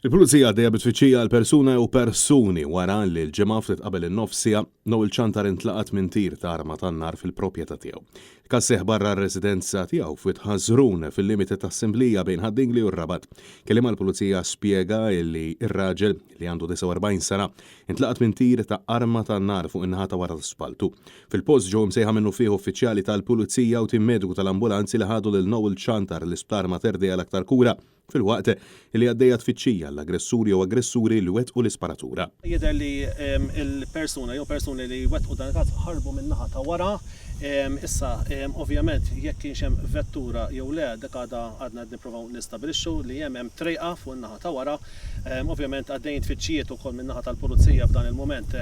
Il-Pulizija għaddejja bitfittxija għal persuna jew persuni wara li l-ġimgħa ftit qabel in-nofsija Noel Ċantar intlaqat minn tir ta' arma tan-nar fil-proprjetà tiegħu. Kas seħħ barra r-residenza tiegħu f'wied ħażrun fil-limiti ta' assemblija bejn Ħaddingli u r-Rabat. Keliem l-Pulizija spjega li r-raġel li għandu 49 sena intlaqat minn tir ta' arma tan-nar fuq in-naħa ta' wara l-spaltu. Fil-post ġew msejħa minnu fih uffiċjali tal-Pulizija u tim mediku tal-ambulanzi li ħadu lil Noel Ċantar l-isptar Materdi għal aktar kura fil-waqt li għaddejja tfittxija l-aggressuri u aggressuri li wettqu l-isparatura. Jidher li il-persuna jew persuni li wettqu dan il-każ ħarbu min-naħa ta' wara. Issa ovvjament jekk kienx hemm vettura jew le dak għadna nippruvaw nistabilixxu li hemm trejqa fuq in-naħa ta' wara. Ovvjament għaddejjin tfittxijiet ukoll min-naħa tal-pulizija f'dan il-mument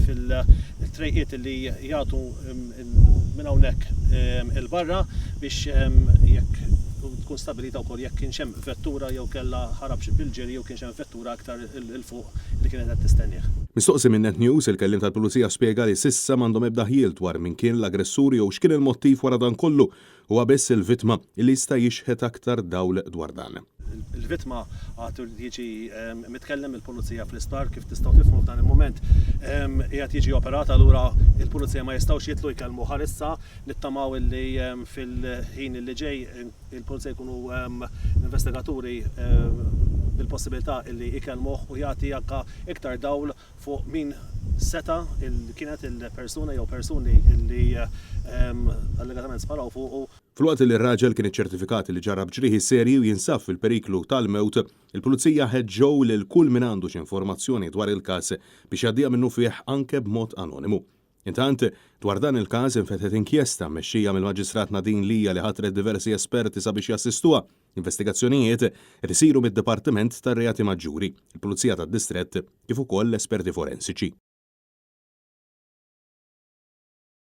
fil-trejqiet li jagħtu minn hawnhekk il-barra biex jekk tkun stabilita wkoll jekk kienx hemm vettura jew kellha ħarab xi bil-ġeri jew kienx hemm vettura aktar il fuq li kienet qed tistennih. Mistoqsi minn Net News il-kellim tal-Pulizija spjega li s'issa m'għandhom ebda ħiel dwar min kien l-aggressuri jew x'kien il-mottiv wara dan kollu huwa biss il-vittma li jista' jixħed aktar dawl dwar dan. Il-vittma għatu jiġi mitkellem il-pulizija fl-isptar kif tistgħu tifhmu f'dan il-moment qiegħed jiġi operata allura il-pulizija ma jistgħux jitlu jkellmu ħalissa nittamaw li fil-ħin li ġej il-pulizija jkunu investigaturi bil-possibilità li jkellmuh u jagħti anke iktar dawl fuq min seta kienet il-persuna jew persuni li allegatament sparaw fuqu. Fil-waqt li r-raġel kien iċċertifikat li ġarrab ġrieħi serji u jinsab fil-periklu tal-mewt, il-Pulizija ħeġġew lil kull min għandu x'informazzjoni dwar il-każ biex jgħaddija minnu fih anke b'mod anonimu. Intant, dwar dan il-każ infetħet inkjesta mmexxija mill-Maġistrat Nadine Lija li ħatret diversi esperti sabiex jassistuha. Investigazzjonijiet qed isiru mid-Dipartiment tar-Reati Maġġuri, il-Pulizija tad-Distrett kif ukoll l-esperti forensiċi.